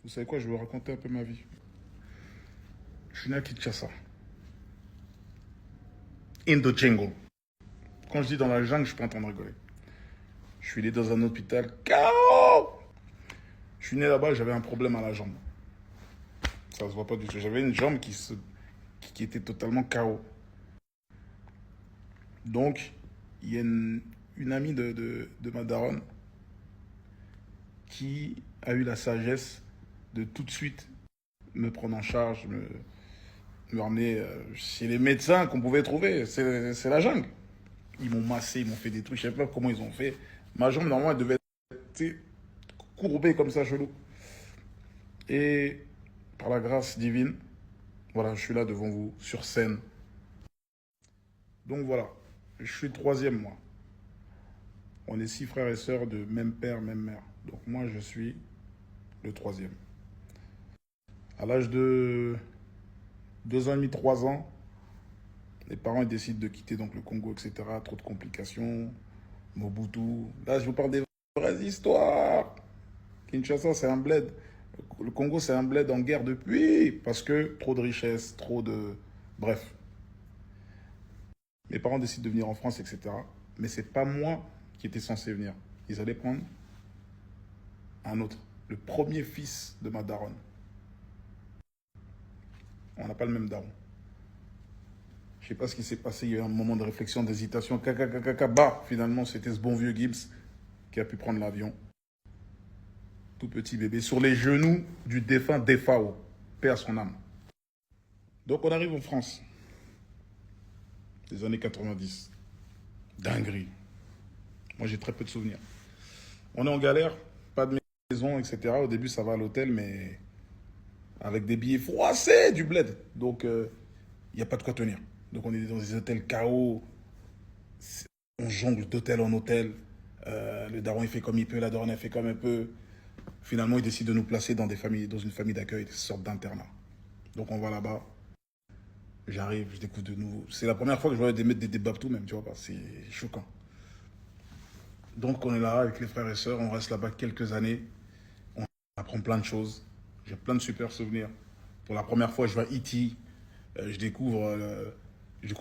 Vous savez quoi, je vais vous raconter un peu ma vie. Je suis né à Kinshasa, in the jungle. Quand je dis dans la jungle, je suis pas en train de rigoler. Je suis né dans un hôpital KO. Je suis né là-bas, j'avais un problème à la jambe. Ça se voit pas du tout. J'avais une jambe qui était totalement KO. Donc, il y a une amie de ma daronne qui a eu la sagesse de tout de suite me prendre en charge, me ramener chez les médecins qu'on pouvait trouver. C'est la jungle. Ils m'ont massé, ils m'ont fait des trucs, je ne sais pas comment ils ont fait. Ma jambe, normalement, elle devait être courbée comme ça, chelou. Et par la grâce divine, voilà, je suis là devant vous, sur scène. Donc voilà, je suis le troisième, moi. On est 6 frères et sœurs de même père, même mère. Donc moi, je suis le troisième. À l'âge de 2 ans et demi, 3 ans, les parents ils décident de quitter donc, le Congo, etc. Trop de complications. Mobutu. Là, je vous parle des vraies histoires. Kinshasa, c'est un bled. Le Congo, c'est un bled en guerre depuis. Parce que trop de richesses, trop de... Bref. Mes parents décident de venir en France, etc. Mais c'est pas moi qui étais censé venir. Ils allaient prendre un autre. Le premier fils de ma daronne. On n'a pas le même daron. Je sais pas ce qui s'est passé. Il y a eu un moment de réflexion, d'hésitation. Bah, finalement, c'était ce bon vieux Gibbs qui a pu prendre l'avion. Tout petit bébé, sur les genoux du défunt Defao, paix à son âme. Donc on arrive en France, des années 90. Dinguerie. Moi j'ai très peu de souvenirs. On est en galère, pas de maison, etc. Au début ça va à l'hôtel, mais avec des billets froissés du bled. Donc il n'y a pas de quoi tenir. Donc on est dans des hôtels KO, on jongle d'hôtel en hôtel. Le daron il fait comme il peut, la daronne elle fait comme elle peut. Finalement, ils décident de nous placer dans une famille d'accueil, des sortes d'internats. Donc on va là-bas, j'arrive, je découvre de nouveau. C'est la première fois que je vois des débats tout même, tu vois pas, c'est choquant. Donc on est là avec les frères et sœurs, on reste là-bas quelques années, on apprend plein de choses. J'ai plein de super souvenirs. Pour la première fois, je vais à E.T., je découvre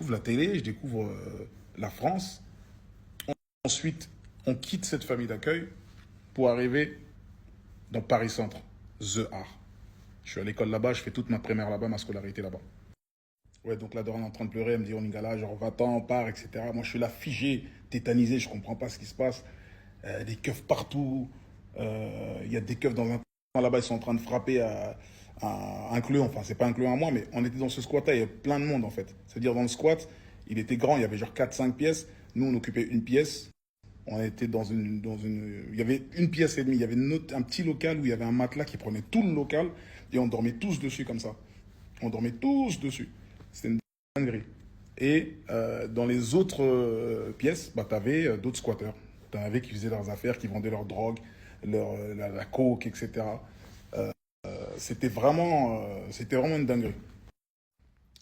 la télé, je découvre la France. Ensuite, on quitte cette famille d'accueil pour arriver dans Paris Centre, The Art. Je suis à l'école là-bas, je fais toute ma primaire là-bas, ma scolarité là-bas. Ouais, donc la daronne est en train de pleurer, elle me dit, on y là, genre, va-t'en, on part, etc. Moi, je suis là, figé, tétanisé, je comprends pas ce qui se passe. Des keufs partout. Il y a des keufs dans un coin là-bas, ils sont en train de frapper à un clé, enfin, c'est pas un clé à moi, mais on était dans ce squat-là, il y avait plein de monde, en fait. C'est-à-dire, dans le squat, il était grand, il y avait genre 4, 5 pièces. Nous, on occupait une pièce. On était il y avait une pièce et demie. Il y avait un petit local où il y avait un matelas qui prenait tout le local et on dormait tous dessus comme ça. On dormait tous dessus. C'était une dinguerie. Et dans les autres pièces, bah, tu avais d'autres squatteurs. Tu en avais qui faisaient leurs affaires, qui vendaient leur drogue, la coke, etc. C'était vraiment une dinguerie.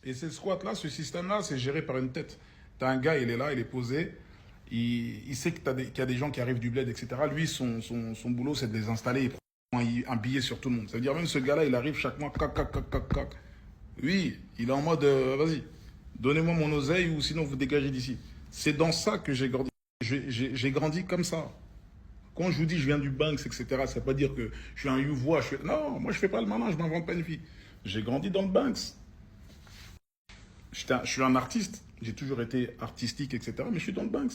Et ce squat-là, ce système-là, c'est géré par une tête. Tu as un gars, il est là, il est posé. Il sait que qu'il y a des gens qui arrivent du bled, etc. Lui, son boulot, c'est de les installer. Il prend un billet sur tout le monde. Ça veut dire même ce gars-là, il arrive chaque mois, cac, cac, cac, cac, cac. Oui, il est en mode, vas-y, donnez-moi mon oseille ou sinon vous dégagez d'ici. C'est dans ça que j'ai grandi. J'ai grandi comme ça. Quand je vous dis je viens du Banks, etc., ça ne veut pas dire que je suis un youvois. Non, moi je fais pas le malin, je m'invente pas une fille. J'ai grandi dans le Banks. Je suis un artiste. J'ai toujours été artistique, etc. Mais je suis dans le Banks.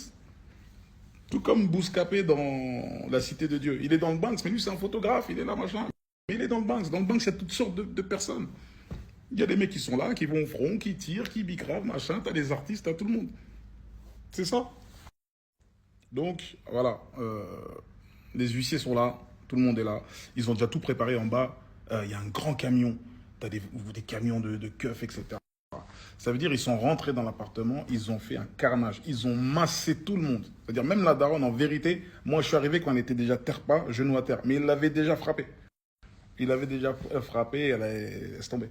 Tout comme Bouscapé dans La Cité de Dieu. Il est dans le Banks, mais lui c'est un photographe, il est là, machin. Mais il est dans le Banks. Dans le Banks, il y a toutes sortes de personnes. Il y a des mecs qui sont là, qui vont au front, qui tirent, qui bicravent, machin. T'as des artistes, t'as tout le monde. C'est ça. Donc, voilà. Les huissiers sont là, tout le monde est là. Ils ont déjà tout préparé en bas. Il y a un grand camion. T'as des camions de keufs, etc. Ça veut dire qu'ils sont rentrés dans l'appartement, ils ont fait un carnage, ils ont massé tout le monde. C'est-à-dire même la daronne, en vérité, moi je suis arrivé quand elle était déjà terre pas, genou à terre, mais il l'avait déjà frappé. Il avait déjà frappé, elle laisse tomber.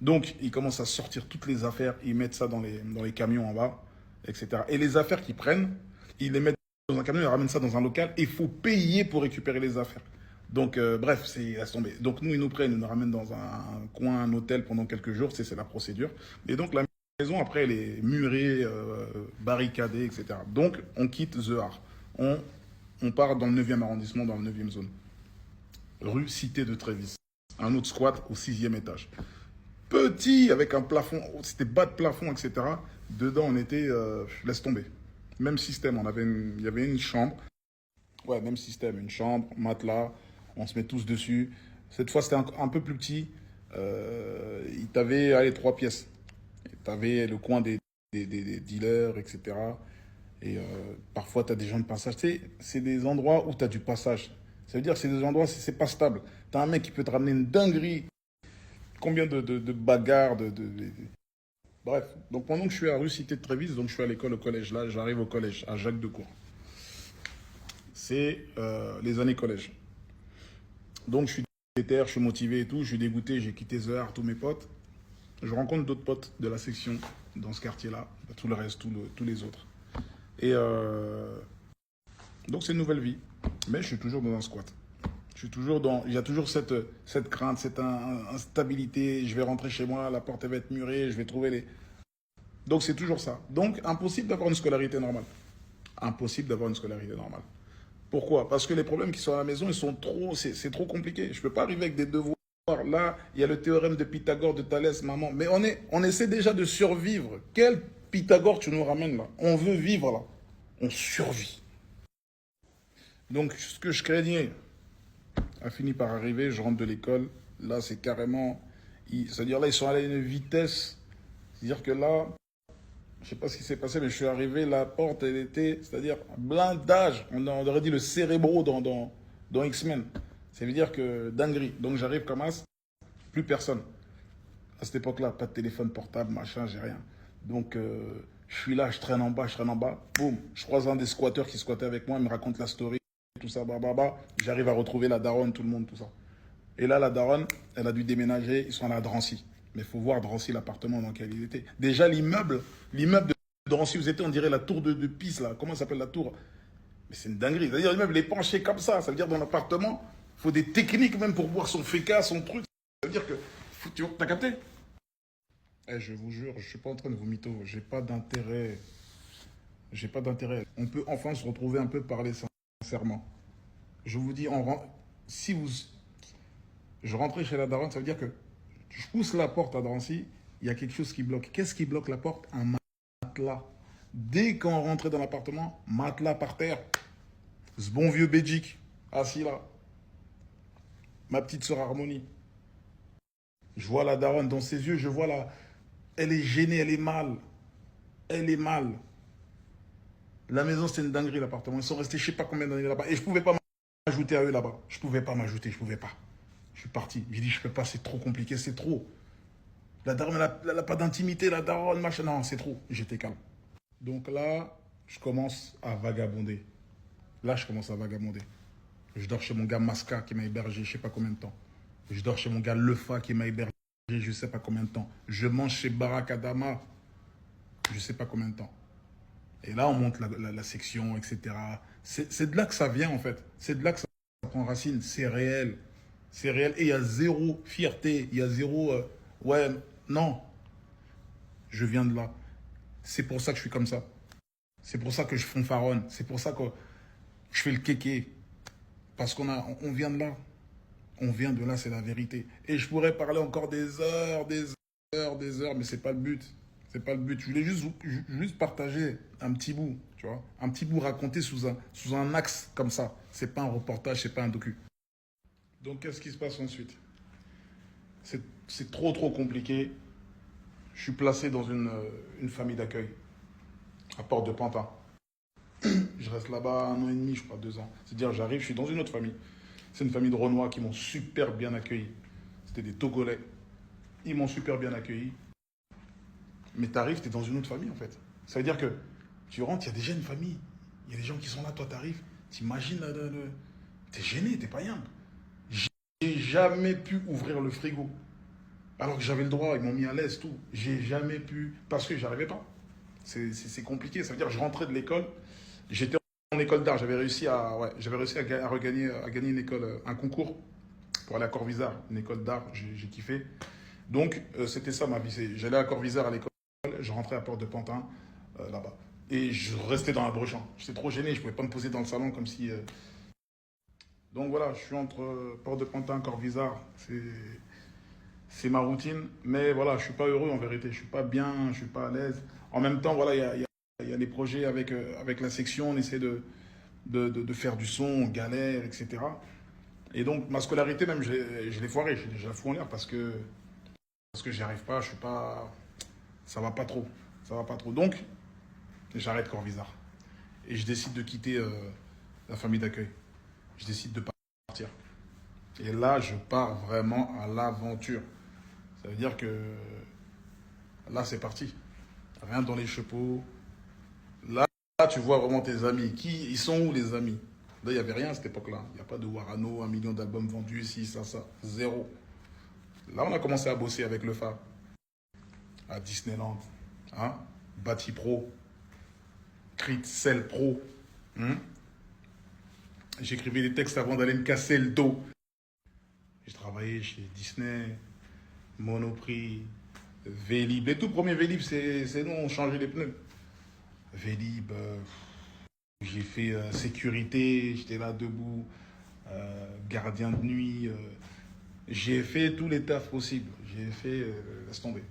Donc ils commencent à sortir toutes les affaires, ils mettent ça dans les camions en bas, etc. Et les affaires qu'ils prennent, ils les mettent dans un camion, ils ramènent ça dans un local, et il faut payer pour récupérer les affaires. Donc, bref, c'est laisse tomber. Donc, nous, ils nous prennent, ils nous ramènent dans un coin, un hôtel pendant quelques jours, c'est la procédure. Et donc, la maison, après, elle est murée, barricadée, etc. Donc, on quitte The Har. On part dans le 9e arrondissement, dans la 9e zone. Rue Cité de Trévis. Un autre squat au 6e étage. Petit, avec un plafond, c'était bas de plafond, etc. Dedans, on était, laisse tomber. Même système, il y avait une chambre. Ouais, même système, une chambre, matelas, on se met tous dessus. Cette fois, c'était un peu plus petit. Il t'avait, allez, 3 pièces. T'avais le coin des dealers, etc. Et parfois, tu as des gens de passage. Tu sais, c'est des endroits où tu as du passage. Ça veut dire que c'est des endroits, c'est pas stable. Tu as un mec qui peut te ramener une dinguerie. Combien de bagarres, bref. Donc pendant que je suis à rue Cité de Trévis, donc je suis à l'école, au collège. Là, j'arrive au collège, à Jacques Decour. C'est les années collège. Donc je suis déter, je suis motivé et tout. Je suis dégoûté, j'ai quitté The Har, tous mes potes. Je rencontre d'autres potes de la section dans ce quartier-là. Tout le reste, tous les autres. Et donc c'est une nouvelle vie. Mais je suis toujours dans un squat. Je suis toujours dans. Il y a toujours cette crainte, cette instabilité. Je vais rentrer chez moi, la porte elle va être murée, je vais trouver les. Donc c'est toujours ça. Donc impossible d'avoir une scolarité normale. Impossible d'avoir une scolarité normale. Pourquoi? Parce que les problèmes qui sont à la maison, ils sont trop. C'est trop compliqué. Je ne peux pas arriver avec des devoirs. Là, il y a le théorème de Pythagore, de Thalès, maman. Mais on essaie déjà de survivre. Quel Pythagore tu nous ramènes là? On veut vivre là. On survit. Donc ce que je craignais a fini par arriver, je rentre de l'école. Là, c'est carrément. C'est-à-dire là, ils sont allés à une vitesse. C'est-à-dire que là, je ne sais pas ce qui s'est passé, mais je suis arrivé, la porte, elle était, c'est-à-dire blindage. On aurait dit le cérébro dans X-Men. Ça veut dire que dinguerie. Donc j'arrive comme as, plus personne. À cette époque-là, pas de téléphone portable, machin, j'ai rien. Donc je suis là, je traîne en bas, boum. Je croise un des squatteurs qui squattait avec moi, il me raconte la story, tout ça, bah. J'arrive à retrouver la daronne, tout le monde, tout ça. Et là, la daronne, elle a dû déménager, ils sont allés à Drancy. Mais il faut voir Drancy, l'appartement dans lequel il était. Déjà, l'immeuble de Drancy, vous étiez, on dirait la tour de Pise, là. Comment ça s'appelle la tour? Mais c'est une dinguerie. C'est-à-dire, l'immeuble est penché comme ça. Ça veut dire, dans l'appartement, il faut des techniques même pour boire son féca, son truc. Ça veut dire que. T'as capté? Eh, je vous jure, je suis pas en train de vous mytho. J'ai pas d'intérêt. J'ai pas d'intérêt. On peut enfin se retrouver un peu, parler sincèrement. Je vous dis, si vous. Je rentrais chez la daronne, ça veut dire que je pousse la porte à Drancy, il y a quelque chose qui bloque. Qu'est-ce qui bloque la porte? Un matelas. Dès qu'on rentrait dans l'appartement, matelas par terre. Ce bon vieux Belgique, assis là. Ma petite sœur Harmonie. Je vois la daronne dans ses yeux, je vois la. Elle est gênée, elle est mal. Elle est mal. La maison, c'était une dinguerie, l'appartement. Ils sont restés je sais pas combien d'années là-bas. Et je pouvais pas m'ajouter à eux là-bas. Je pouvais pas m'ajouter, je pouvais pas. Je suis parti. J'ai dit, je peux pas, c'est trop compliqué, c'est trop. La daronne, elle n'a pas d'intimité, la daronne, machin. Non, c'est trop. J'étais calme. Donc là, je commence à vagabonder. Là, je commence à vagabonder. Je dors chez mon gars Masca qui m'a hébergé je sais pas combien de temps. Je dors chez mon gars Lefa qui m'a hébergé je sais pas combien de temps. Je mange chez Barak Adama je sais pas combien de temps. Et là, on monte la section, etc. C'est de là que ça vient, en fait. C'est de là que ça prend racine. C'est réel. C'est réel. Et il y a zéro fierté. Il y a zéro... ouais, non. Je viens de là. C'est pour ça que je suis comme ça. C'est pour ça que je fanfaronne. C'est pour ça que je fais le kéké. Parce on vient de là. On vient de là, c'est la vérité. Et je pourrais parler encore des heures, mais c'est pas le but. C'est pas le but. Je voulais juste partager un petit bout, tu vois. Un petit bout raconté sous un axe comme ça. C'est pas un reportage, c'est pas un docu. Donc, qu'est-ce qui se passe ensuite? C'est trop compliqué. Je suis placé dans une famille d'accueil à Porte de Pantin. Je reste là-bas 1 an et demi, je crois, 2 ans. C'est-à-dire, j'arrive, je suis dans une autre famille. C'est une famille de Renois qui m'ont super bien accueilli. C'était des Togolais. Ils m'ont super bien accueilli. Mais t'arrives, t'es dans une autre famille, en fait. Ça veut dire que tu rentres, il y a déjà une famille. Il y a des gens qui sont là, toi, t'arrives. T'imagines, t'es gêné, t'es pas bien. J'ai jamais pu ouvrir le frigo. Alors que j'avais le droit, ils m'ont mis à l'aise, tout. J'ai jamais pu, parce que j'arrivais pas. C'est compliqué. Ça veut dire que je rentrais de l'école, j'étais En école d'art, j'avais réussi à, ouais, à gagner une école, un concours pour aller à Corvisart, une école d'art, j'ai kiffé. Donc, c'était ça ma vie. J'allais à Corvisart à l'école, je rentrais à Porte de Pantin, là-bas. Et je restais dans la brochamp. J'étais trop gêné, je pouvais pas me poser dans le salon comme si. Donc voilà, je suis entre Porte de Pantin, Corvisart, c'est ma routine. Mais voilà, je suis pas heureux en vérité. Je suis pas bien, je suis pas à l'aise. En même temps, voilà, il y a les projets avec la section, on essaie de faire du son, on galère, etc. Et donc, ma scolarité, même, je l'ai foirée, j'ai déjà fou en l'air parce que j'y arrive pas, je suis pas. Ça va pas trop. Ça va pas trop. Donc, j'arrête Corvisart. Et je décide de quitter la famille d'accueil. Je décide de partir. Et là, je pars vraiment à l'aventure. Ça veut dire que là, c'est parti. Rien dans les chapeaux. Là, tu vois vraiment tes amis. Ils sont où les amis? Là, il n'y avait rien à cette époque-là. Il n'y a pas de Warano, 1 million d'albums vendus, ici, ça. Zéro. Là, on a commencé à bosser avec le FA, à Disneyland, hein? Bati Pro, Crit Cell Pro. Hein? J'écrivais des textes avant d'aller me casser le dos. J'ai travaillé chez Disney, Monoprix, Vélib. Les tout premiers Vélib, c'est nous, on changeait les pneus. Vélib, j'ai fait sécurité, j'étais là debout, gardien de nuit. J'ai fait tous les tafs possibles. J'ai fait, laisse tomber.